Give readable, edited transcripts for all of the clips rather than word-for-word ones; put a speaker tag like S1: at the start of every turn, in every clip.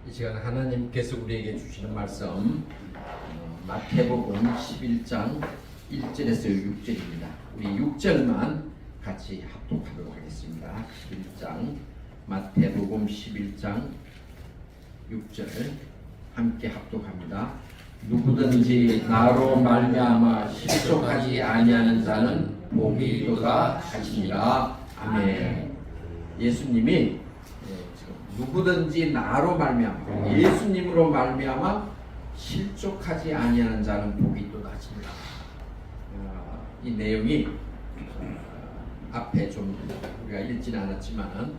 S1: 이 시간 하나님께서 우리에게 주시는 말씀 마태복음 11장 1절에서 6절입니다. 우리 6절만 같이 합독하도록 하겠습니다. 11장 마태복음 11장 6절 함께 합독합니다. 누구든지 나로 말미암아 실족하지 아니하는 자는 복이 있도다 하시니라. 아멘. 예수님이 누구든지 나로 말미암아 예수님으로 말미암아 실족하지 아니하는 자는 복이 있도다 하십니다. 이 내용이 앞에 좀 우리가 읽지는 않았지만은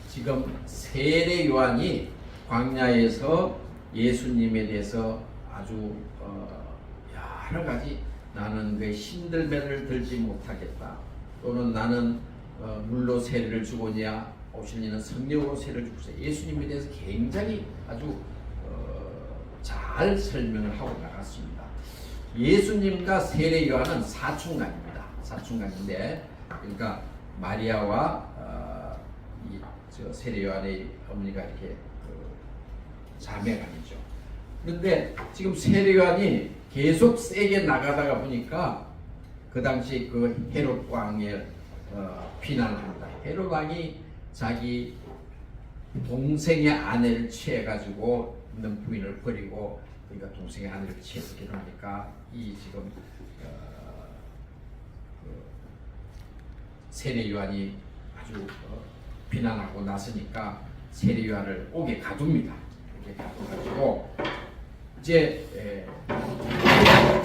S1: 지금 세례 요한이 광야에서 예수님에 대해서 아주 여러 가지 나는 그 신들배를 들지 못하겠다, 또는 나는 물로 세례를 주고냐 오실 이는 성령으로 세례를 주고서 예수님에 대해서 굉장히 아주 잘 설명을 하고 나갔습니다. 예수님과 세례 요한은 사촌간입니다. 사촌간인데, 그러니까 마리아와 세례 요한의 어머니가 이렇게 자매간이죠. 그런데 지금 세례 요한이 계속 세게 나가다가 보니까 그 당시 그 헤롯 왕의 비난을 합니다. 헤롯 왕이 자기 동생의 아내를 취해가지고 있는 부인을 버리고, 그러니까 동생의 아내를 취해서 결혼하니까 이 지금 세례 요한이 아주 비난하고 나서니까 세례 요한을 옥에 가둡니다. 옥에 가둬가지고 이제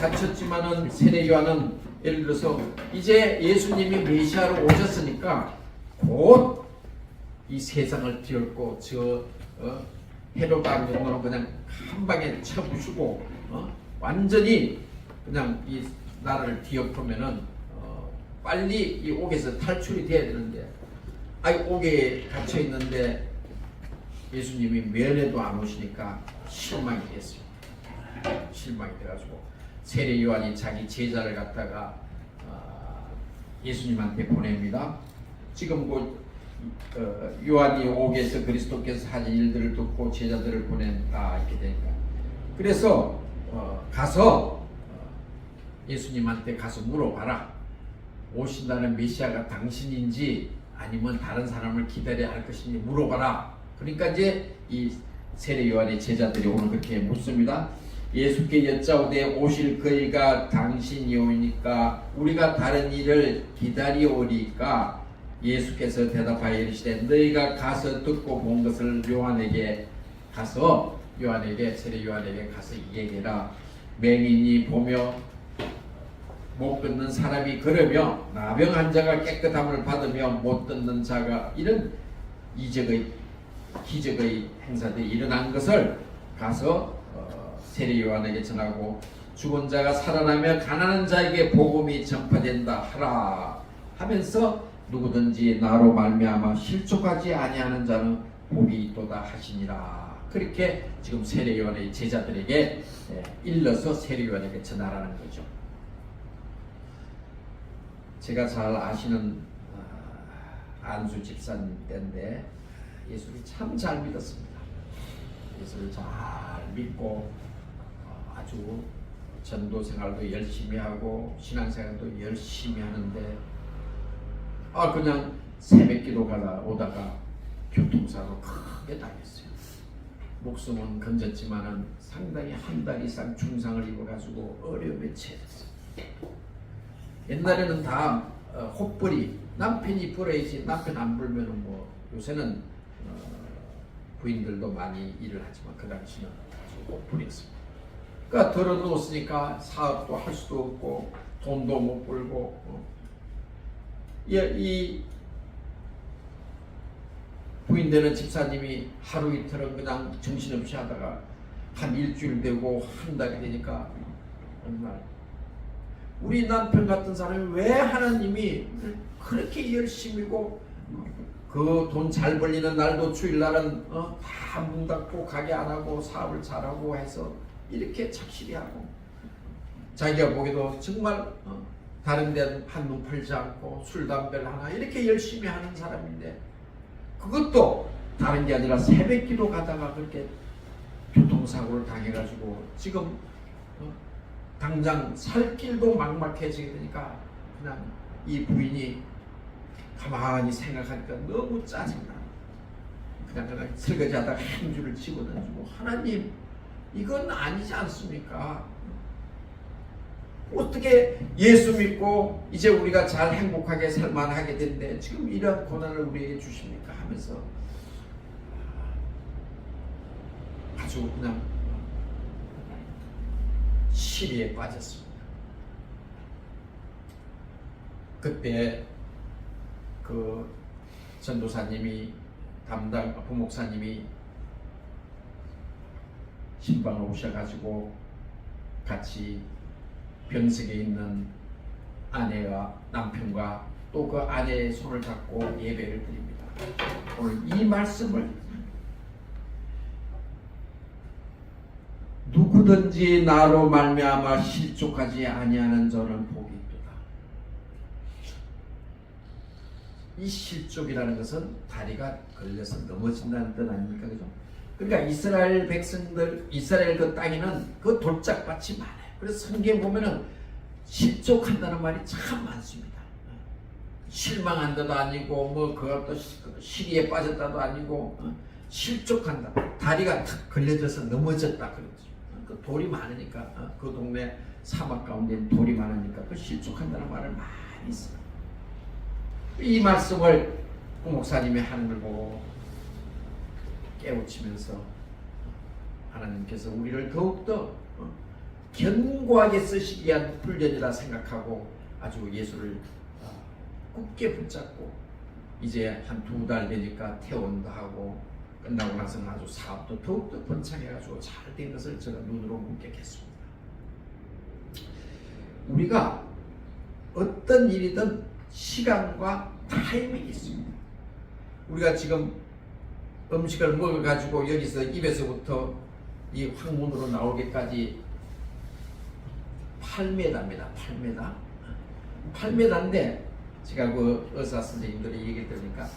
S1: 갇혔지만은 세례 요한은 예를 들어서 이제 예수님이 메시아로 오셨으니까 곧 이 세상을 뒤엎고 헤롯 왕 정도는 그냥 한 방에 쳐부수고 완전히 그냥 이 나라를 뒤엎으면은 빨리 이 옥에서 탈출이 돼야 되는데, 옥에 갇혀 있는데 예수님이 면회도 안 오시니까 실망이 됐어요. 실망이 돼가지고 세례 요한이 자기 제자를 갖다가 예수님한테 보냅니다. 지금 곧 요한이 옥에서 그리스도께서 하신 일들을 듣고 제자들을 보낸다 이렇게 되니까, 그래서 가서 예수님한테 가서 물어봐라. 오신다는 메시아가 당신인지 아니면 다른 사람을 기다려야 할 것인지 물어봐라. 그러니까 이제 이 세례 요한의 제자들이 오늘 그렇게 묻습니다. 예수께 여짜오되 오실 그이가 당신이오니까 우리가 다른 일을 기다리오리까? 예수께서 대답하여 이르시되 너희가 가서 듣고 본 것을 요한에게 세례 요한에게 가서 얘기해라. 맹인이 보며 못 걷는 사람이 걸으며 나병 환자가 깨끗함을 받으며 못 듣는 자가 이런 기적의 행사들이 일어난 것을 가서 세례 요한에게 전하고, 죽은 자가 살아나며 가난한 자에게 복음이 전파된다 하라 하면서 누구든지 나로 말미암아 실족하지 아니하는 자는 복이 있도다 하시니라. 그렇게 지금 세례 요한의 제자들에게 일러서 세례 요한에게 전하라는 거죠. 제가 잘 아시는 안수 집사님 때인데 예수를 참 잘 믿었습니다. 예수를 잘 믿고 아주 전도 생활도 열심히 하고 신앙생활도 열심히 하는데 그냥 새벽기도 오다가 교통사고 크게 당했어요. 목숨은 건졌지만은 상당히 한 달 이상 중상을 입어가지고 어려움에 처했어요. 옛날에는 다 혹벌이 남편이 불어야지, 남편 안 불면은 뭐, 요새는 부인들도 많이 일을 하지만 그 당시는 아주 혹벌이었습니다. 그러니까 덜어놓았으니까 사업도 할 수도 없고 돈도 못 벌고 이 부인되는 집사님이 하루 이틀은 그냥 정신없이 하다가 한 일주일 되고 한 달이 되니까 정말 우리 남편 같은 사람이 왜 하나님이 그렇게 열심히고 그 돈 잘 벌리는 날도 주일날은 다 문 닫고 가게 안 하고 사업을 잘하고 해서 이렇게 착실히 하고, 자기가 보기도 정말 다른 데는 한눈 팔지 않고 술 담배를 하나 이렇게 열심히 하는 사람인데, 그것도 다른 게 아니라 새벽기도 가다가 그렇게 교통사고를 당해가지고 지금 당장 살 길도 막막해지게 되니까 그냥 이 부인이 가만히 생각하니까 너무 짜증나. 그냥 설거지하다가 한 줄을 집어던지고, 하나님 이건 아니지 않습니까? 어떻게 예수 믿고 이제 우리가 잘 행복하게 살만하게 된데 지금 이런 고난을 우리에게 주십니까? 하면서 아주 그냥 시리에 빠졌습니다. 그때 그 전도사님이 부목사님이 신방을 오셔가지고 같이 병석에 있는 아내와 남편과 또 그 아내의 손을 잡고 예배를 드립니다. 오늘 이 말씀을 누구든지 나로 말미암아 실족하지 아니하는 자는 복이 있도다. 이 실족이라는 것은 다리가 걸려서 넘어진다는 뜻 아닙니까? 그죠? 그러니까 이스라엘 백성들, 이스라엘 그 땅에는 그 돌짝밭이 많아요. 그래서 성경에 보면은 실족한다는 말이 참 많습니다. 실망한다도 아니고 뭐 그것도 시리에 빠졌다도 아니고 실족한다. 다리가 탁 걸려져서 넘어졌다 그러죠. 그 돌이 많으니까 그 동네 사막 가운데 돌이 많으니까 그 실족한다는 말을 많이 써요. 이 말씀을 부목사님이 하는 걸 보고 깨우치면서 하나님께서 우리를 더욱더 견고하게 쓰시기 위한 훈련이라 생각하고 아주 예수를 굳게 붙잡고 이제 한 2달 되니까 퇴원도 하고 끝나고 나서는 아주 사업도 더욱더 번창해가지고 잘 된 것을 제가 눈으로 목격했습니다. 우리가 어떤 일이든 시간과 타이밍이 있습니다. 우리가 지금 음식을 먹어가지고 여기서 입에서부터 이 항문으로 나오기까지 8m입니다. 8m인데 제가 그 의사 선생님들이 얘기 들으니까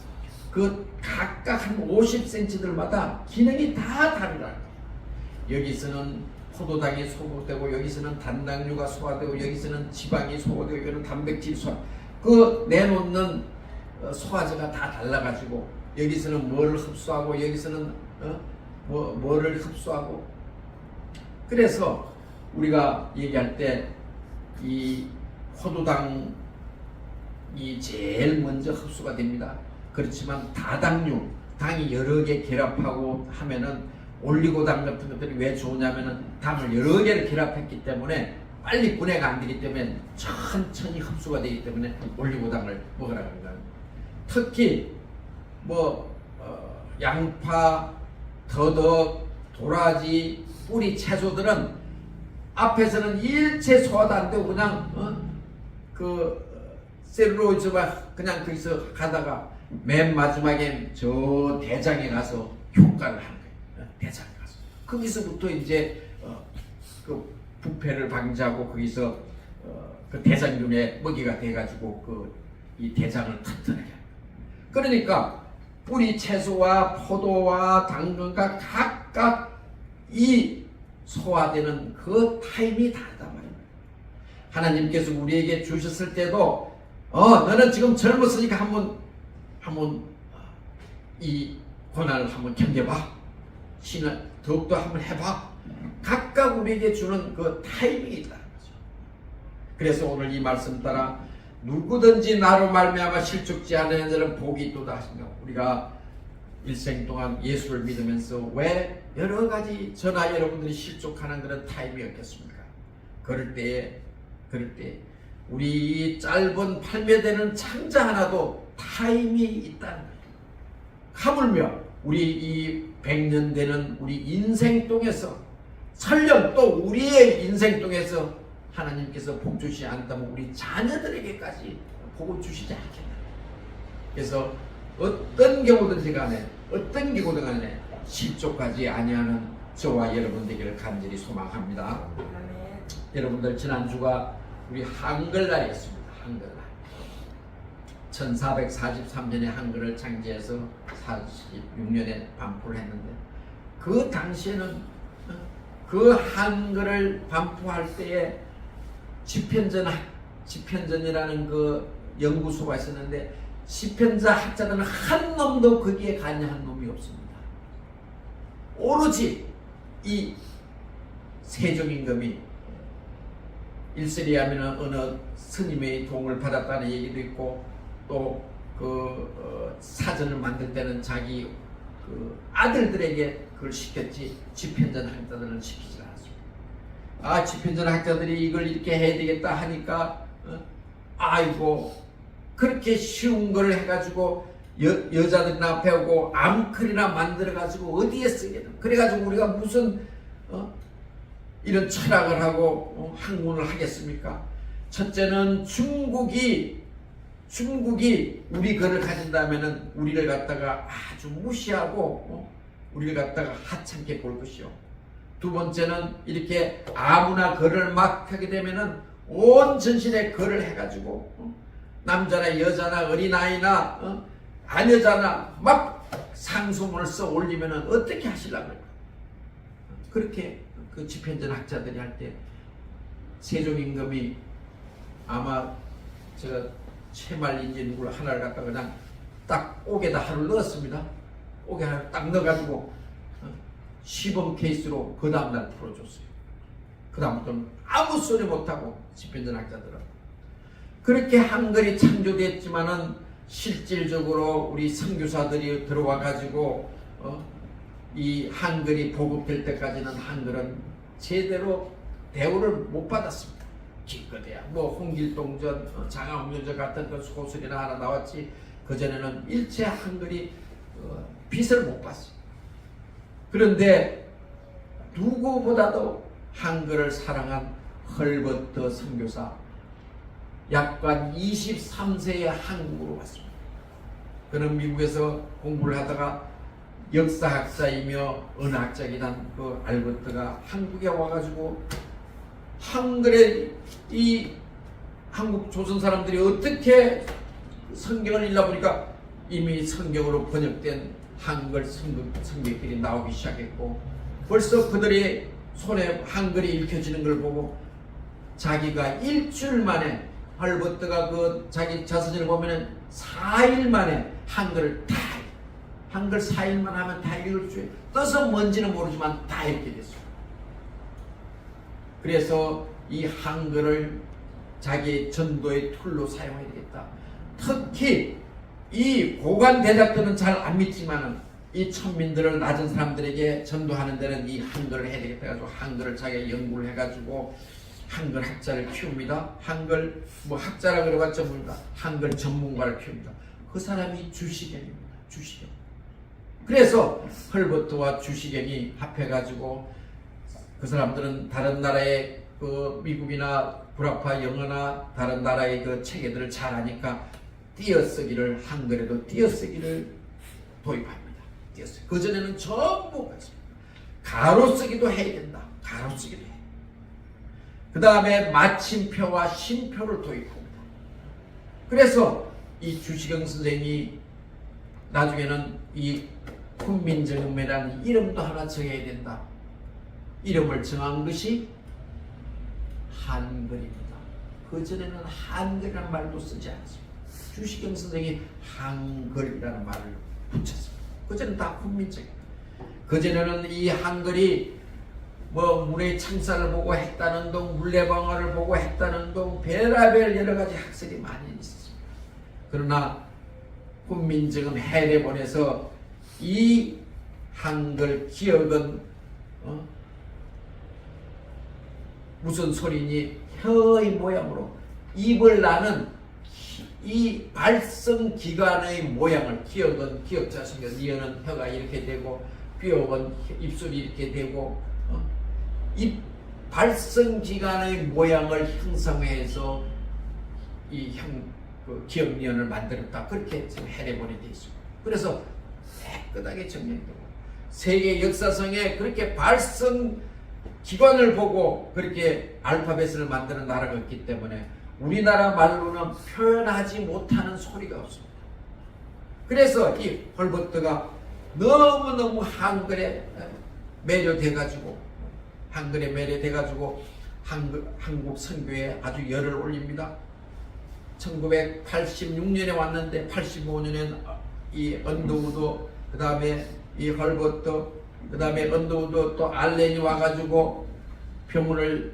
S1: 그 각각 한 50cm들마다 기능이 다 다르다. 여기서는 포도당이 소모되고 여기서는 단당류가 소화되고 여기서는 지방이 소화되고 여기는 단백질이 소화. 그 내놓는 소화제가 다 달라가지고 여기서는 뭘 흡수하고 여기서는 뭐를 흡수하고. 그래서 우리가 얘기할 때 이 포도당이 제일 먼저 흡수가 됩니다. 그렇지만 다당류, 당이 여러 개 결합하고 하면은 올리고당 같은 것들이 왜 좋으냐면은 당을 여러 개를 결합했기 때문에 빨리 분해가 안 되기 때문에 천천히 흡수가 되기 때문에 올리고당을 먹으라 합니다. 특히 양파, 더덕, 도라지, 뿌리 채소들은 앞에서는 일체 소화도 안 되고 그냥 셀룰로이드가 그냥 거기서 가다가 맨 마지막엔 저 대장에 가서 효과를 하는 거예요. 대장에 가서 거기서부터 이제 그 부패를 방지하고 거기서 그 대장균의 먹이가 돼가지고 이 대장을 튼튼하게 합니다. 그러니까 뿌리 채소와 포도와 당근과 각각 이 소화되는 그 타임이 다르단 말입니다. 하나님께서 우리에게 주셨을 때도 너는 지금 젊었으니까 한번 이 고난을 한번 견뎌봐. 신을 더욱더 한번 해봐. 각각 우리에게 주는 그 타이밍이 있다는 거죠. 그래서 오늘 이 말씀 따라 누구든지 나로 말미암아 실족지 않는 자는 복이 있도다 하신다. 우리가 일생 동안 예수를 믿으면서 왜 여러 가지 저나 여러분들이 실족하는 그런 타임이 없겠습니까? 그럴 때 우리 짧은 8매 되는 창자 하나도 타임이 있다는 거예요. 하물며 우리 이 100년 되는 우리 인생동에서 설령 또 우리의 인생동에서 하나님께서 복 주시지 않다면 우리 자녀들에게까지 복을 주시지 않겠나. 그래서 어떤 경우든지 간에 실족하지 아니하는 저와 여러분 되기를 간절히 소망합니다. 여러분들 지난주가 우리 한글날이었습니다. 한글날 1443년에 한글을 창제해서 46년에 반포를 했는데 그 당시에는 그 한글을 반포할 때에 집현전이라는 그 연구소가 있었는데 집현자 학자들은 한 놈도 거기에 관여한 놈이 없습니다. 오로지 이 세종임금이 일설이 하면 어느 스님의 도움을 받았다는 얘기도 있고 또 사전을 만들 때는 자기 아들들에게 그걸 시켰지 집현전 학자들은 시키지 않았습니다. 집현전 학자들이 이걸 이렇게 해야 되겠다 하니까 아이고 그렇게 쉬운 걸 해가지고 여자들이나 배우고 암클이나 만들어가지고 어디에 쓰겠노. 그래가지고 우리가 무슨 이런 철학을 하고 학문을 하겠습니까? 첫째는 중국이 우리 글을 가진다면은 우리를 갖다가 아주 무시하고 우리를 갖다가 하찮게 볼 것이요. 두 번째는 이렇게 아무나 글을 막 하게 되면은 온 전신에 글을 해가지고 남자나 여자나 어린아이나 아녀자나 막 상소문을 써 올리면은 어떻게 하시려고 그래요? 그렇게 그 집현전 학자들이 할 때 세종임금이 아마 제가 채말인지 누굴 하나를 갖다 그냥 딱 옥에다 하루 넣었습니다. 옥에 하루 딱 넣어가지고 시범 케이스로 그 다음날 풀어줬어요. 그 다음부터는 아무 소리 못하고 집현전 학자들은 그렇게 한글이 창조됐지만은 실질적으로 우리 선교사들이 들어와 가지고 이 한글이 보급될 때까지는 한글은 제대로 대우를 못 받았습니다. 기껏해야 뭐 홍길동전, 장화홍련전 같은 그 소설이나 하나 나왔지 그전에는 일체 한글이 빛을 못 봤어요. 그런데 누구보다도 한글을 사랑한 헐버트 선교사 약간 23세에 한국으로 왔습니다. 그는 미국에서 공부를 하다가 역사학자이며 언어학자이긴 한 그 알버트가 한국에 와가지고 한글에 이 한국 조선 사람들이 어떻게 성경을 읽어보니까 이미 성경으로 번역된 한글 성경들이 나오기 시작했고 벌써 그들이 손에 한글이 읽혀지는 걸 보고 자기가 일주일 만에 헐버트가 그 자기 자서전을 보면은 4일 만에 한글을 다 한글 4일만 하면 다 읽을 줄 뜻은 뭔지는 모르지만 다 읽게 됐어요. 그래서 이 한글을 자기의 전도의 툴로 사용해야 되겠다. 특히 이 고관 대작들은 잘 안 믿지만은 이 천민들을 낮은 사람들에게 전도하는 데는 이 한글을 해야 되겠다 해가지고 한글을 자기가 연구를 해가지고 한글 학자를 키웁니다. 한글 뭐 학자라 그래봤자 뭡니까? 한글 전문가를 키웁니다. 그 사람이 주시경입니다. 주시경. 그래서 헐버트와 주시경이 합해가지고 그 사람들은 다른 나라의 그 미국이나 구라파 영어나 다른 나라의 그 체계들을 잘 아니까 띄어쓰기를 한글에도 띄어쓰기를 도입합니다. 띄어쓰기. 그전에는 전부 가로쓰기도 해야 된다. 가로쓰기도 해. 그 다음에 마침표와 쉼표를 도입합니다. 그래서 이 주시경 선생이 나중에는 이 훈민정음이라는 이름도 하나 정해야 된다. 이름을 정한 것이 한글입니다. 그전에는 한글이라는 말도 쓰지 않았습니다. 주시경 선생이 한글이라는 말을 붙였습니다. 그전에는 다 훈민정음. 그전에는 이 한글이 뭐 문의 창사를 보고 했다는 동, 물레방아를 보고 했다는 동, 별의별 여러 가지 학설이 많이 있었습니다. 그러나 훈민정음 해례본에서 이 한글 기억은 무슨 소리니 혀의 모양으로 입을 나는 이 발성기관의 모양을 기억은 기억자 생겨 니어는 혀가 이렇게 되고 비옥은 입술이 이렇게 되고 이 발성기관의 모양을 형성해서 이 그 기억니언을 만들었다. 그렇게 지금 해례본에 되어 있습니다. 그래서 깨끗하게 정리되고 세계 역사상에 그렇게 발성 기관을 보고 그렇게 알파벳을 만드는 나라가 있기 때문에 우리나라 말로는 표현하지 못하는 소리가 없습니다. 그래서 이 헐버트가 너무너무 한글에 매료돼가지고 한글에 매료돼가지고 한국 선교에 아주 열을 올립니다. 1986년에 왔는데 85년엔 이 언더우드, 그 다음에 이 헐버트, 그 다음에 언더우드 또 알렌이 와가지고 병원을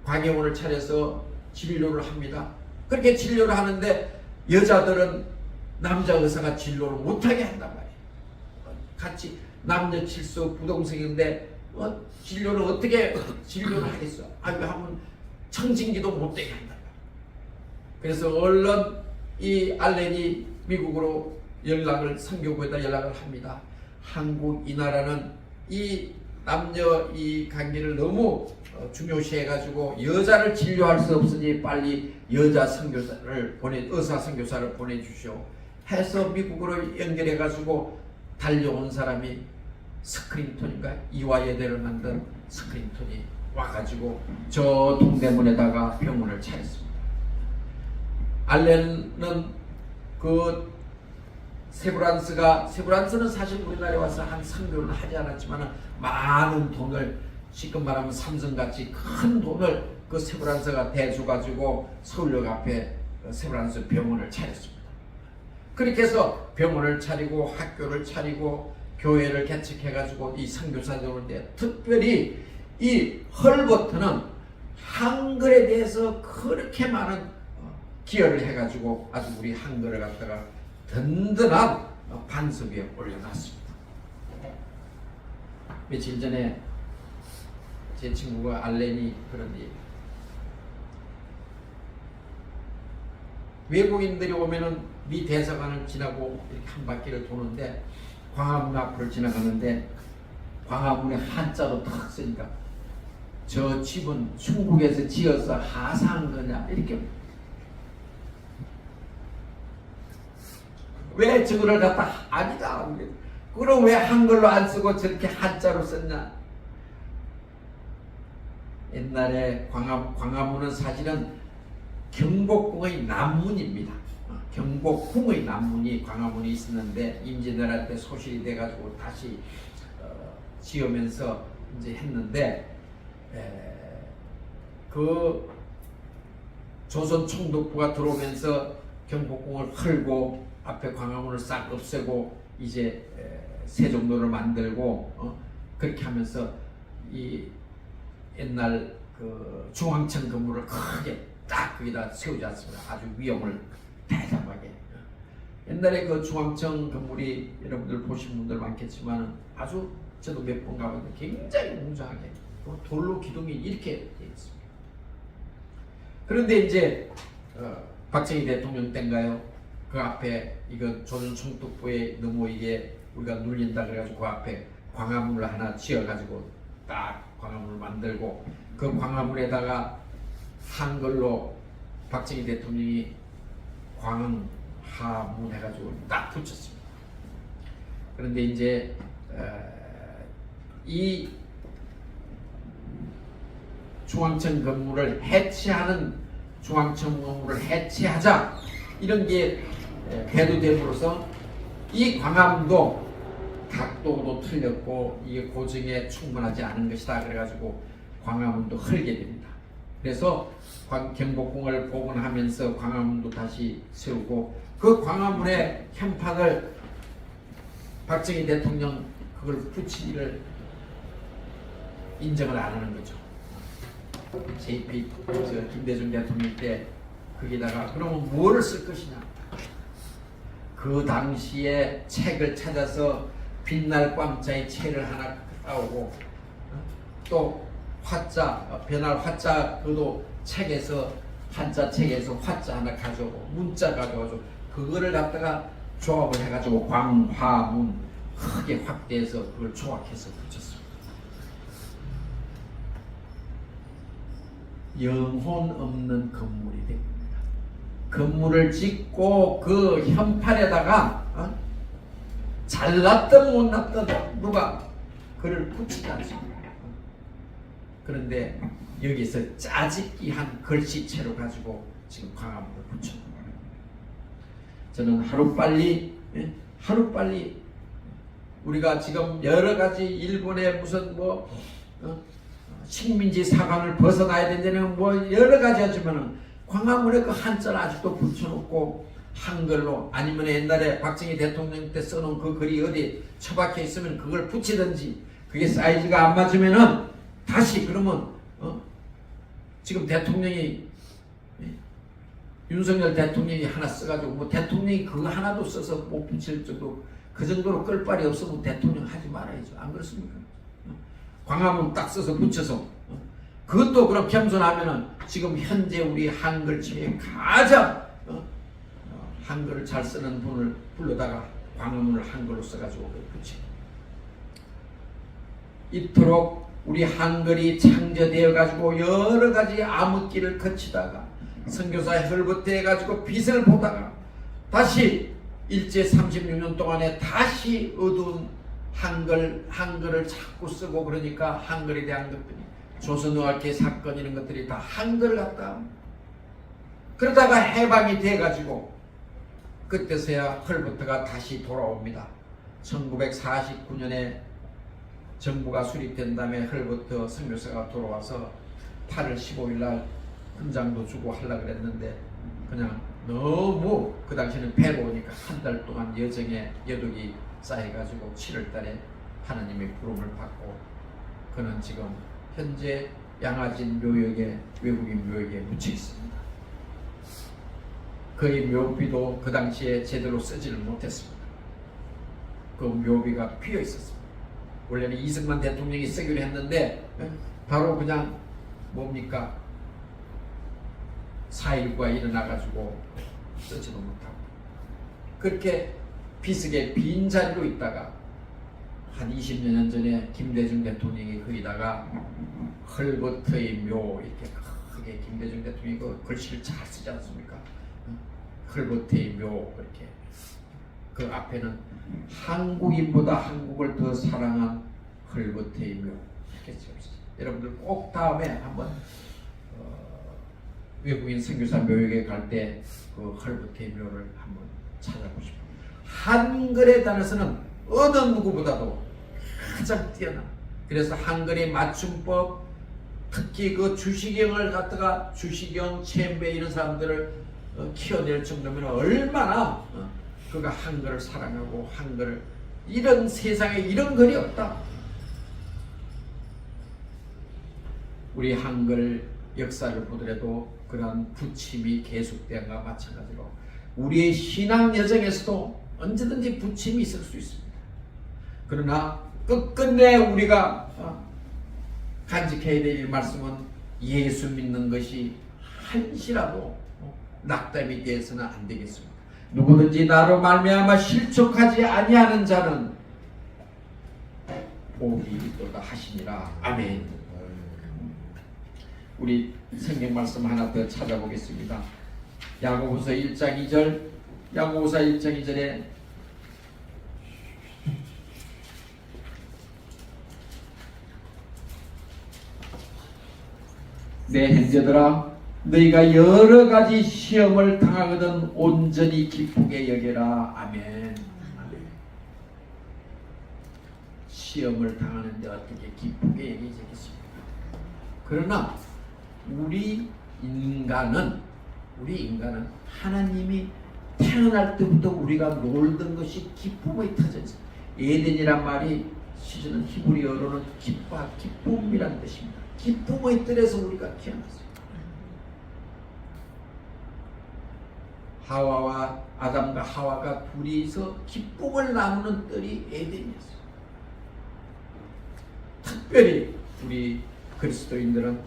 S1: 광해원을 차려서 진료를 합니다. 그렇게 진료를 하는데 여자들은 남자 의사가 진료를 못하게 한단 말이에요. 같이 남녀 칠수 부동석인데 진료를 어떻게 진료를 하겠어? 아유 하면 청진기도 못되게 한다. 그래서 얼른 이 알렌이 미국으로 선교부에다 연락을 합니다. 한국 이 나라는 이 남녀 이 관계를 너무 중요시해가지고 여자를 진료할 수 없으니 빨리 여자 선교사를 의사 선교사를 보내주시오 해서 미국으로 연결해가지고 달려온 사람이 스크린톤인가 이화여대를 만든 스크린톤이 와가지고 저 동대문에다가 병원을 차렸습니다. 알렌은 그 세브란스는 사실 우리나라에 와서 한 선교는 하지 않았지만 많은 돈을 지금 말하면 삼성같이 큰 돈을 그 세브란스가 대줘가지고 서울역 앞에 세브란스 병원을 차렸습니다. 그렇게 해서 병원을 차리고 학교를 차리고 교회를 개척해가지고 이 선교사들인데 특별히 이 헐버트는 한글에 대해서 그렇게 많은 기여를 해가지고 아주 우리 한글을 갖다가 든든한 반석 위에 올려놨습니다. 며칠 전에 제 친구가 알렌이 그런 얘기, 외국인들이 오면은 미 대사관을 지나고 이렇게 한 바퀴를 도는데 광화문 앞을 지나가는데 광화문에 한자로 탁 쓰니까 저 집은 중국에서 지어서 하사한 거냐 이렇게, 왜 저거를 갖다 아니다 그럼 왜 한글로 안 쓰고 저렇게 한자로 썼냐. 옛날에 광화문은 사실은 경복궁의 남문입니다. 경복궁의 남문이 광화문이 있었는데 임진왜란 때 소실이 돼가지고 다시 지으면서 이제 했는데 그 조선 총독부가 들어오면서 경복궁을 헐고 앞에 광화문을 싹 없애고 이제 세종로를 만들고 그렇게 하면서 이 옛날 그 중앙청 건물을 크게 딱 거기다 세우지 않습니다. 아주 위험을 대담하게. 옛날에 그 중앙청 건물이 여러분들 보신 분들 많겠지만 아주 저도 몇 번 가봤는데 굉장히 웅장하게 돌로 기둥이 이렇게 되어 있습니다. 그런데 이제 박정희 대통령 때인가요? 그 앞에 이거 조선 총독부에 너무 이게 우리가 눌린다 그래가지고 그 앞에 광화문을 하나 지어가지고 딱 광화문을 만들고 그 광화문에다가 한글로 박정희 대통령이 광화문 해가지고 딱 붙였습니다. 그런데 이제 이 중앙청 건물을 해체하는 중앙청 건물을 해체하자 이런 게 배도됨으로써 이 광화문도 각도도 틀렸고 이게 고증에 충분하지 않은 것이다 그래가지고 광화문도 헐게 됩니다. 그래서 경복궁을 복원하면서 광화문도 다시 세우고 그 광화문의 현판을 박정희 대통령 그걸 붙이기를 인정을 안 하는 거죠. JP 김대중 대통령 때 거기다가 그러면 뭐를 쓸 것이냐. 그 당시에 책을 찾아서 빛날 꽝자의 책을 하나 따오고 또 화자 변할 화자 그도 책에서 한자 책에서 화자 하나 가져오고 문자 가져와서 그거를 갖다가 조합을 해가지고 광화문 크게 확대해서 그걸 조합해서 붙였습니다. 영혼 없는 건물이 됩니다. 건물을 짓고 그 현판에다가 잘났든 못났든 누가 그를 붙이지 않습니다. 그런데 여기서 짜집기한 글씨체로 가지고 지금 광화문을 붙였는 거예요. 저는 하루빨리 우리가 지금 여러 가지 일본의 무슨 식민지 사관을 벗어나야 된다는 뭐 여러 가지 하지만은 광화문에 그 한자를 아직도 붙여놓고 한글로, 아니면 옛날에 박정희 대통령 때 써놓은 그 글이 어디 처박혀 있으면 그걸 붙이든지, 그게 사이즈가 안 맞으면은 다시, 그러면 지금 대통령이, 윤석열 대통령이 하나 써가지고 뭐 대통령이 그거 하나도 써서 못 붙일 정도, 그 정도로 끌 바리 없으면 대통령 하지 말아야죠. 안 그렇습니까? 광화문 딱 써서 붙여서, 그것도 그럼 겸손하면은 지금 현재 우리 한글 중에 가장 한글을 잘 쓰는 분을 불러다가 광화문을 한글로 써가지고 붙이고, 이토록 우리 한글이 창조되어 가지고 여러 가지 암흑기를 거치다가 선교사에 헐벗대 가지고 빛을 보다가 다시 일제 36년 동안에 다시 어두운 한글을 자꾸 쓰고, 그러니까 한글에 대한 것들이, 조선노학계 사건 이런 것들이 다 한글 같다. 그러다가 해방이 돼 가지고 그때서야 헐벗트가 다시 돌아옵니다. 1949년에 정부가 수립된 다음에 헐벗트 선교사가 돌아와서 8월 15일 날 훈장도 주고 하려고 그랬는데, 그냥 너무 그 당시에는 배로우니까 한 달 동안 여정의 여독이 쌓여가지고 7월 달에 하나님의 부름을 받고, 그는 지금 현재 양화진 묘역에, 외국인 묘역에 묻혀 있습니다. 그의 묘비도 그 당시에 제대로 쓰지를 못했습니다. 그 묘비가 비어 있었습니다. 원래는 이승만 대통령이 쓰기로 했는데 바로 그냥 뭡니까, 4.19가 일어나가지고 쓰지도 못하고, 그렇게 비스게 빈자리로 있다가 한 20년 전에 김대중 대통령이 거기다가 헐벗트의 묘, 이렇게 크게 김대중 대통령이 그 글씨를 잘 쓰지 않습니까? 헐벗트의 묘, 그렇게 그 앞에는 한국인보다 한국을 더 사랑한 헐벗트의 묘, 이렇게 적었어요. 여러분들 꼭 다음에 한번 외국인 선교사 묘역에 갈 때 그 헐벗트의 묘를 한번 찾아보시고, 한글에 관해서는 어느 누구보다도 가장 뛰어나. 그래서 한글의 맞춤법, 특히 그 주시경을 갖다가 주시경, 챔베 이런 사람들을 키워낼 정도면 얼마나 그가 한글을 사랑하고, 한글을, 이런 세상에 이런 글이 없다. 우리 한글 역사를 보더라도 그러한 부침이 계속된 것과 마찬가지로 우리의 신앙 여정에서도 언제든지 부침이 있을 수 있습니다. 그러나 끝끝내 우리가 간직해야 될 말씀은, 예수 믿는 것이 한시라도 낙담이 되어서는 안 되겠습니다. 누구든지 나로 말미암아 실족하지 아니하는 자는 복이 있도다 하시니라. 아멘. 우리 성경 말씀 하나 더 찾아보겠습니다. 야고보서 1장 2절, 야고보서 1장 2절에 내 형제들아, 너희가 여러 가지 시험을 당하거든 온전히 기쁘게 여겨라. 아멘. 시험을 당하는데 어떻게 기쁘게 여기겠습니까? 그러나 우리 인간은 하나님이 태어날 때부터 우리가 놀던 것이 기쁨의 터전이죠. 에덴이란 말이 시즌은 히브리어로는 기쁨이란 뜻입니다. 기쁨의 뜰에서 우리가 태어났어요. 하와와 아담과 하와가 둘이서 기쁨을 나누는 뜰이 에덴이었어요. 특별히 우리 그리스도인들은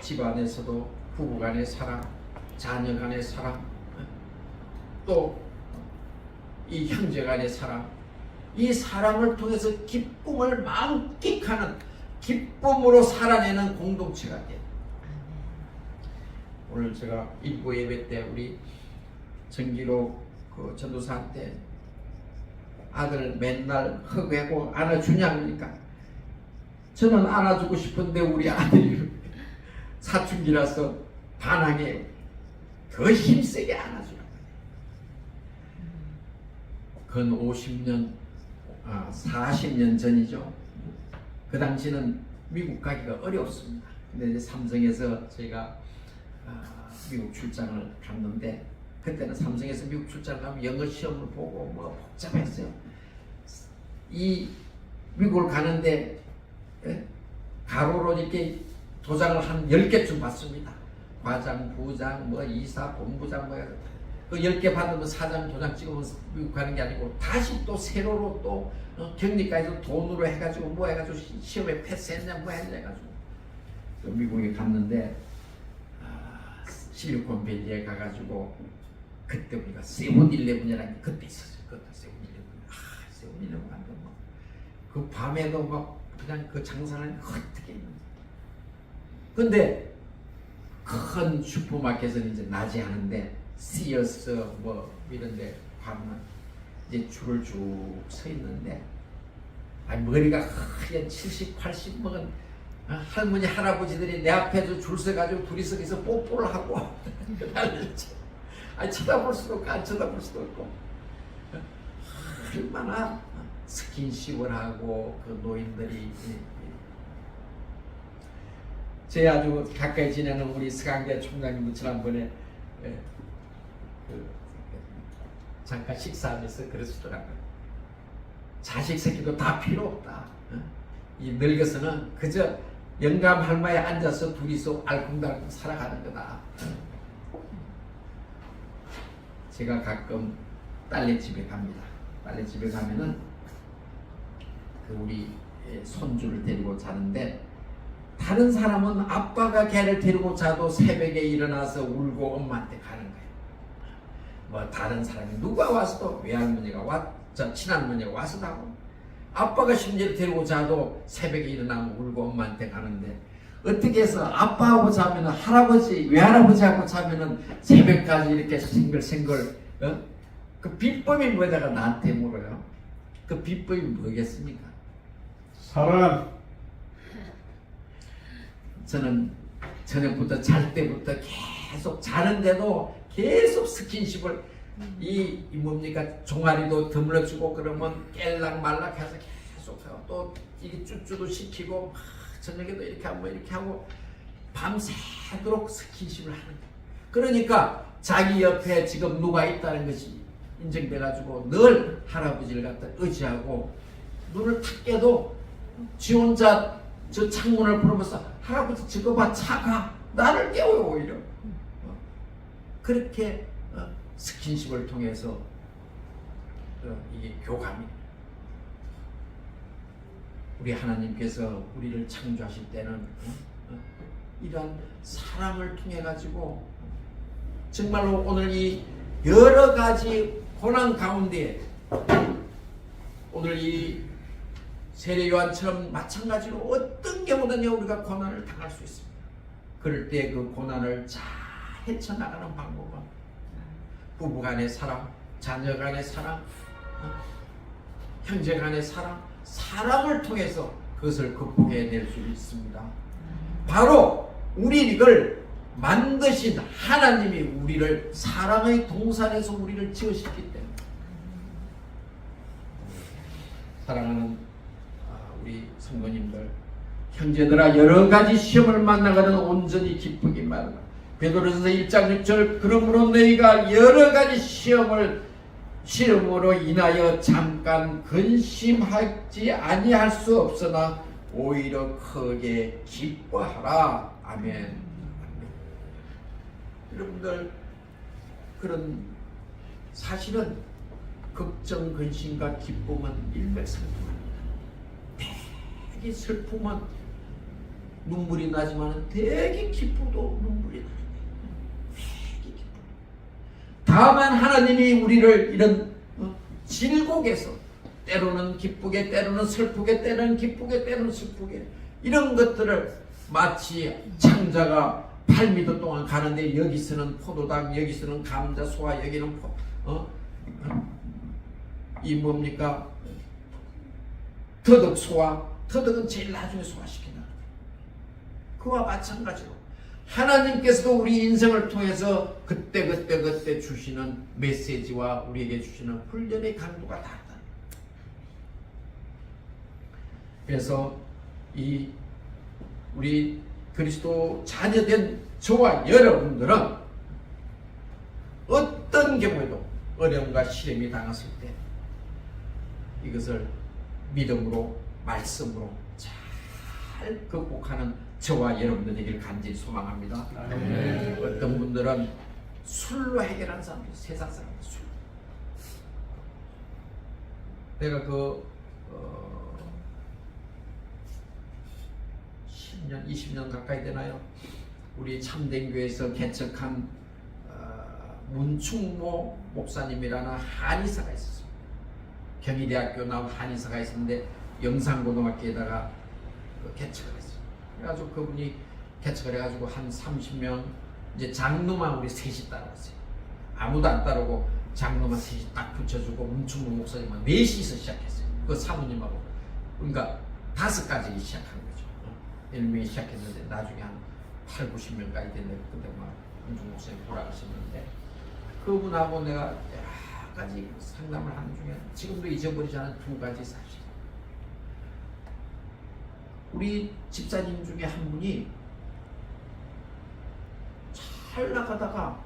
S1: 집안에서도 부부간의 사랑, 자녀간의 사랑, 또 이 형제간의 사랑, 이 사랑을 통해서 기쁨을 만끽하는, 기쁨으로 살아내는 공동체가 돼요. 오늘 제가 일부 예배 때 우리 정기로 그 전도사한테 아들 맨날 허그하고 안아주냐 그러니까 저는 안아주고 싶은데 우리 아들이 사춘기라서 반항해요. 더 힘세게 안아주라고. 근 40년 전이죠. 그 당시는 미국 가기가 어렵습니다. 근데 이제 삼성에서 저희가 미국 출장을 갔는데 그때는 삼성에서 미국 출장 가면 영어 시험을 보고 뭐 복잡했어요. 이 미국을 가는데 가로로 이렇게 도장을 한 10개쯤 받습니다. 과장, 부장, 뭐 이사, 본부장 뭐 그 10개 받으면 사장 도장 찍으면 미국 가는 게 아니고 다시 또 세로로 또 격리까지도 돈으로 해가지고 뭐 해가지고 시험에 패스했냐 뭐 했냐 해가지고 미국에 갔는데 실리콘밸리에 가가지고 그때 우리가 세븐일레븐이라는 게 그때 있었어요. 그때 세븐일레븐. 세븐일레븐 간다 뭐. 그 밤에도 막 그냥 그 장사는 어떻게 있는지. 근데 큰 슈퍼마켓은 이제 낮에 하는데 시어스 뭐 이런데 가면 이제 줄을 쭉 서 있는데 머리가 하얀 70, 80 먹은 할머니 할아버지들이 내 앞에서 줄 서가지고 둘이서 뽀뽀를 하고 쳐다볼 수도 없고 안 쳐다볼 수도 없고 얼마나 스킨십을 하고 그 노인들이 제 아주 가까이 지내는 우리 서강대 총장님도 지난번에 잠깐 식사하면서 그러시더라고요. 자식 새끼도 다 필요 없다. 이 늙어서는 그저 영감 할머니에 앉아서 둘이서 알콩달콩 살아가는 거다. 제가 가끔 딸네 집에 갑니다. 딸네 집에 가면은 그 우리 손주를 데리고 자는데 다른 사람은 아빠가 걔를 데리고 자도 새벽에 일어나서 울고 엄마한테 가는 거예요. 뭐 다른 사람이 누가 와서도 외할머니가 친할머니가 와서도 하고 아빠가 심지어 데리고 자도 새벽에 일어나면 울고 엄마한테 가는데 어떻게 해서 아빠하고 자면은 할아버지 외할아버지하고 자면은 새벽까지 이렇게 생글생글 그 비법이 뭐다가 나한테 물어요. 그 비법이 뭐겠습니까?
S2: 사랑.
S1: 저는 저녁부터 잘 때부터 계속 자는데도 계속 스킨십을 이 뭡니까 종아리도 드물어주고 그러면 깰락말락 해서 계속 하고 또 이게 쭈쭈도 시키고 저녁에도 이렇게 하고 이렇게 하고 밤새도록 스킨십을 하는 거예요. 그러니까 자기 옆에 지금 누가 있다는 것이 인정돼 가지고 늘 할아버지를 갖다 의지하고 눈을 탁 깨도 지 혼자 저 창문을 보면서 할아버지 저거 봐 차가 나를 깨워요 오히려. 그렇게 스킨십을 통해서 이게 교감이 우리 하나님께서 우리를 창조하실 때는 이러한 사랑을 통해 가지고 정말로 오늘 이 여러 가지 고난 가운데 오늘 이 세례 요한처럼 마찬가지로 어떤 경우든지 우리가 고난을 당할 수 있습니다. 그럴 때 그 고난을 잘 헤쳐나가는 방법은 부부간의 사랑, 자녀간의 사랑, 형제간의 사랑, 사랑을 통해서 그것을 극복해낼 수 있습니다. 바로 우리를 만드신 하나님이 우리를 사랑의 동산에서 우리를 지으셨기 때문에 사랑하는 우리 성도님들, 형제들아 여러 가지 시험을 만나거든 온전히 기쁘기 말라. 베드로전서 1장 6절 그러므로 너희가 여러 가지 시험으로 인하여 잠깐 근심하지 아니할 수 없으나 오히려 크게 기뻐하라. 아멘. 여러분들 그런 사실은 걱정, 근심과 기쁨은 일맥상통합니다. 되게 슬픔은 눈물이 나지만 되게 기쁨도 눈물이 나요. 되게 기쁨. 다만 하나님이 우리를 이런 질곡에서 때로는 기쁘게 때로는 슬프게 때로는 기쁘게 때로는 슬프게 이런 것들을 마치 창자가 8m 동안 가는데 여기서는 포도당 여기서는 감자 소화 여기는 이 뭡니까 더덕 소화 더덕은 제일 나중에 소화시킨다. 그와 마찬가지로 하나님께서도 우리 인생을 통해서 그때 주시는 메시지와 우리에게 주시는 훈련의 강도가 다르다. 그래서 이 우리 그리스도 자녀된 저와 여러분들은 어떤 경우에도 어려움과 시련이 당했을 때 이것을 믿음으로 말씀으로 잘 극복하는 저와 여러분들 되기를 간절히 소망합니다.
S2: 네.
S1: 어떤 분들은 술로 해결하는 사람들, 세상 사람들 술. 내가 10년, 20년 가까이 되나요? 우리 참된교회에서 개척한 문충모 목사님이라는 한의사가 있었어요. 경희대학교 나온 한의사가 있었는데 영산고등학교에다가 개척을 했어요. 그래가지고 그분이 개척을 해가지고 한 30명, 이제 장로만 우리 셋이 따라왔어요. 아무도 안 따르고 장로만 셋이 딱 붙여주고 문충모 목사님만 넷이서 시작했어요. 그 사모님하고. 그러니까 5가지 시작한 거죠. 1명이 시작했는데 나중에 한 8, 90명까지 됐는데 그때 막 문충모 목사님 돌아가셨는데 그분하고 내가 여러 가지 상담을 하는 중에 지금도 잊어버리지 않은 2가지 사실. 우리 집사님 중에 한 분이 잘 나가다가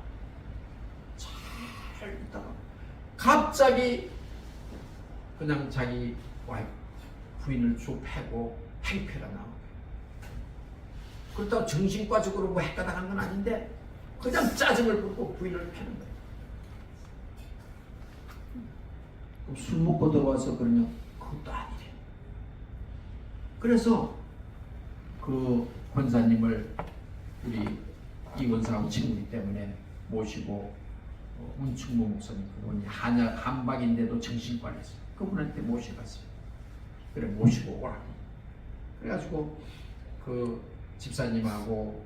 S1: 잘 있다가 갑자기 그냥 자기 와이프 부인을 쭉 패고 행패가 나온 거예요. 그렇다고 정신과적으로 뭐 헷가닥한 건 아닌데 그냥 짜증을 부르고 부인을 패는 거예요. 그럼 술 먹고 들어와서 그러면 그것도 아니래. 그래서 그 권사님을 우리 이원사하고 친구이기 때문에 모시고 문충모 목사님 그분이 한박인데도 정신과를 했어요. 그분한테 모셔갔어요. 그래 모시고 오라고. 그래가지고 그 집사님하고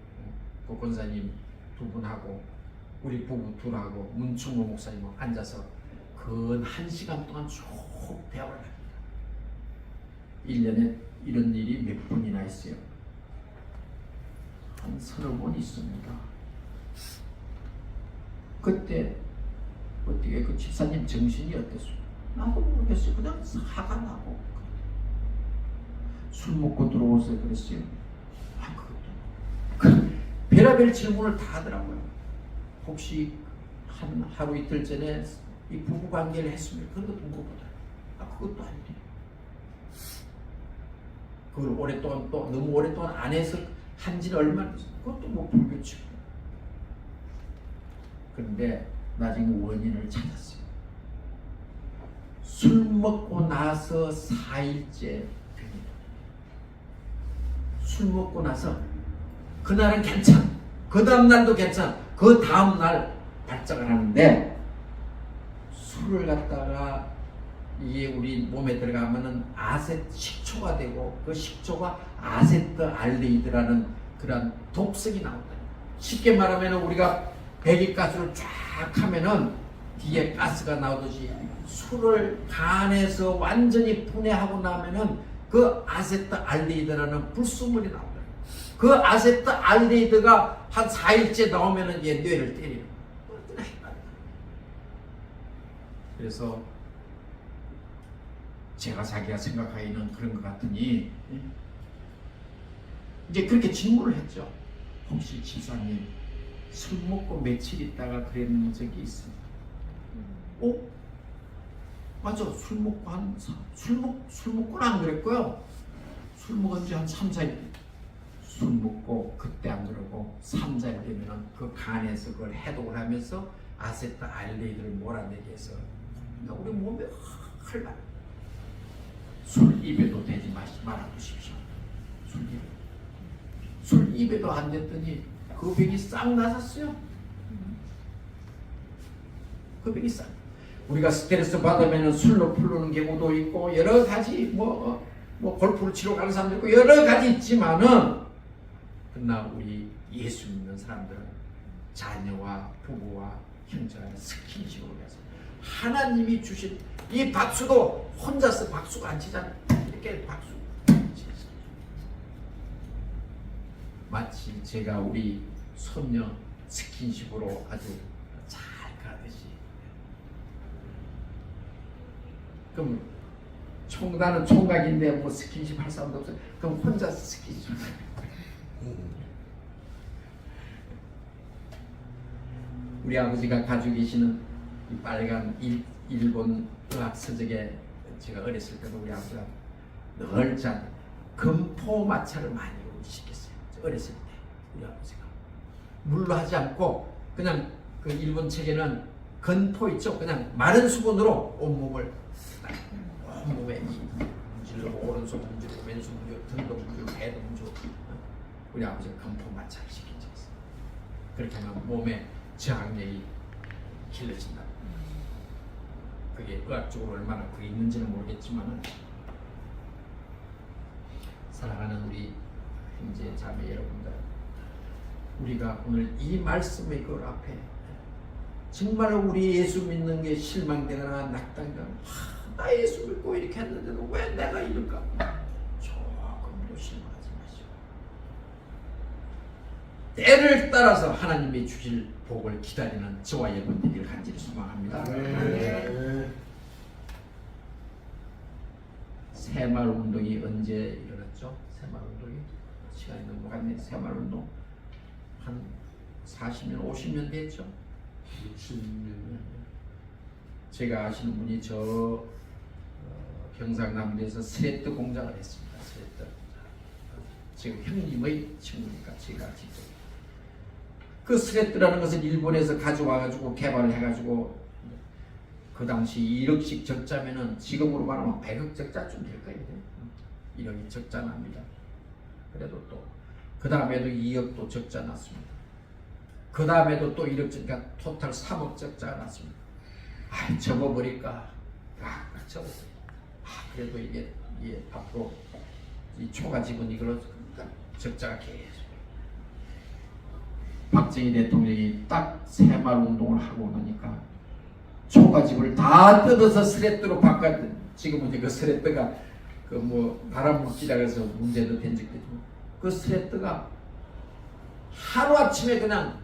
S1: 그 권사님 2분하고 우리 부부 2하고 문충모 목사님하고 앉아서 근 1시간 동안 쭉 대화를 합니다. 1년에 이런 일이 몇 번이나 있어요. 한 30번 있습니다. 그때 어떻게 그 집사님 정신이 어땠어요? 나도 모르겠어요. 그냥 화가 나고 술 먹고 들어오서 그랬어요. 그것도 별의별 질문을 다 하더라고요. 혹시 한 하루 이틀 전에 이 부부 관계를 했습니까? 그런 것도 물어보더라고요. 그것도 아니래. 그걸 오랫동안 또 너무 오랫동안 안 해서 한지는 얼마나 됐어요. 그것도 뭐 불교치고. 그런데 나중에 원인을 찾았어요. 술 먹고 나서 4일째 됩니다. 술 먹고 나서 그날은 괜찮아. 그 다음날도 괜찮아. 그 다음날 발작을 하는데 술을 갖다가 이게 우리 몸에 들어가면은 식초가 되고 그 식초가 아세트알데히드라는 그런 독성이 나온다. 쉽게 말하면 우리가 배기가스를 쫙 하면은 뒤에 가스가 나오듯이 술을 간에서 완전히 분해하고 나면은 그 아세트알데히드라는 불순물이 나온다. 그 아세트알데히드가 한 4일째 나오면은 얘 뇌를 때려요. 그래서 제가 자기가 생각하기는 그런 것 같으니 이제 그렇게 질문을 했죠. 혹시 집사님 술 먹고 며칠 있다가 그런 적이 있습니까? 맞아. 술 먹고는 안 그랬고요. 술 먹은 지 한 3, 4일. 술 먹고 그때 안 그러고 3, 4일 되면은 그 간에서 그걸 해독을 하면서 아세트알데히드를 몰아내게 해서 우리 몸에 흘러. 술 입에도 대지 말아보십시오. 술 입에도 안 됐더니 그 병이 싹 나섰어요. 그 병이 싹. 우리가 스트레스 받으면 술로 풀리는 경우도 있고 여러 가지 뭐 골프를 치러 가는 사람도 있고 여러 가지 있지만은 그러나 우리 예수 믿는 사람들은 자녀와 부부와 형제와 스킨십으로 해서 하나님이 주신 이 박수도 혼자서 박수가 안 치잖아요. 이렇게 박수 치죠. 마치 제가 우리 손녀 스킨십으로 아주 잘 가듯이. 그럼 나는 총각인데 뭐 스킨십 할 사람도 없어요. 그럼 혼자 스킨십. 우리 아버지가 가지고 계시는 이 빨간 일본 의학 서적에 제가 어렸을 때도 우리 아버지가 늘 금포 마차를 많이 시켰어요. 어렸을 때 우리 아버지가 물로 하지 않고 그냥 그 일본 책에는 건포 있죠. 그냥 마른 수건으로 온몸을 온몸에 문지르고 오른손 문지르고 왼손 문지르고 등도 문지르고 배도 문지르고 우리 아버지가 건포 마차를 시켰죠. 그렇게 하면 몸에 저항력이 길러진다. 그게 의학적으로 얼마나 그게 있는지는 모르겠지만은 사랑하는 우리 형제 자매 여러분들, 우리가 오늘 이 말씀의 그 앞에 정말 우리 예수 믿는 게 실망되거나 낙담되거나 나 예수 믿고 이렇게 했는데도 왜 내가 이럴까? 조금도 실망하지 마시고 때를 따라서 하나님이 주실 복을 기다리는 저와 여러분들이 간절히 소망합니다. 새마을 운동이 언제 일어났죠? 새마을 운동이 시간이 넘어갔네. 새마을 운동 한 40년, 50년 됐죠?
S2: 60년.
S1: 제가 아시는 분이 저 경상남도에서 스레트 공장을 했습니다. 스레트 공장. 지금 형님의 친구니까 제가 직접 그 스레트라는 것은 일본에서 가져와가지고 개발을 해가지고 그 당시 1억씩 적자면은 지금으로 말하면 100억 적자쯤 될 거예요. 1억이 적자 납니다. 그래도 또 그 다음에도 2억도 적자 났습니다. 그 다음에도 또 1억 적자, 토탈 3억 적자가 났습니다. 아, 접어버릴까? 접었어요. 그래도 이게 앞으로 이 초가집은 이걸로 적자가 계속. 박정희 대통령이 딱 새마을 운동을 하고 나니까 초가집을 다 뜯어서 스레트로 바꿨. 지금은 이제 그 스레트가 그 뭐 바람 물기라 해서 문제도 된 적도 있지만 그 스레트가 하루 아침에 그냥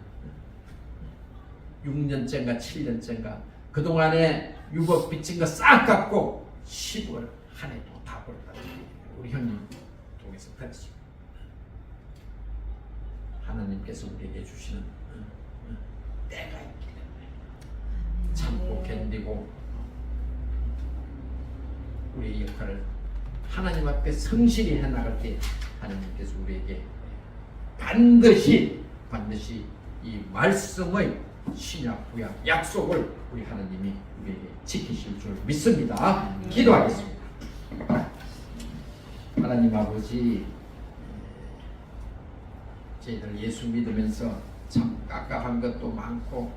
S1: 6년째인가 7년째인가 그 동안에 6억 빚진 거 싹 갚고 10월 한 해 또 다 벌었다. 우리 형님 통해서 그랬죠. 하나님께서 우리에게 주시는 때가 있기 때문에 참고 견디고 우리의 역할을 하나님 앞에 성실히 해나갈 때 하나님께서 우리에게 반드시 이 말씀의 신약 구약 약속을 우리 하나님이 우리에게 지키실 줄 믿습니다. 기도하겠습니다. 하나님 아버지, 저희들 예수 믿으면서 참 깝깝한 것도 많고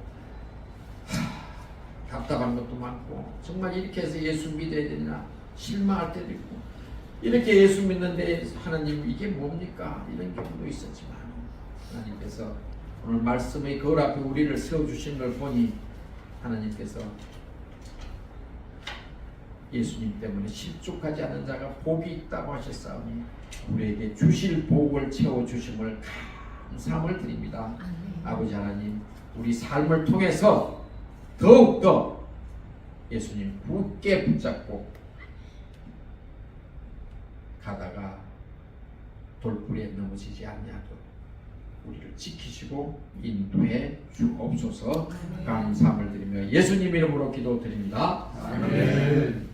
S1: 답답한 것도 많고 정말 이렇게 해서 예수 믿어야 되나 실망할 때도 있고 이렇게 예수 믿는데 하나님 이게 뭡니까? 이런 경우도 있었지만 하나님께서 오늘 말씀의 거울 앞에 우리를 세워주신 걸 보니 하나님께서 예수님 때문에 실족하지 않은 자가 복이 있다고 하셨사오니 우리에게 주실 복을 채워주심을 감사함을 드립니다. 아버지 하나님, 우리 삶을 통해서 더욱더 예수님 굳게 붙잡고 가다가 돌부리에 넘어지지 않냐도록 우리를 지키시고 인도해 주옵소서. 감사함을 드리며 예수님 이름으로 기도드립니다. 아멘.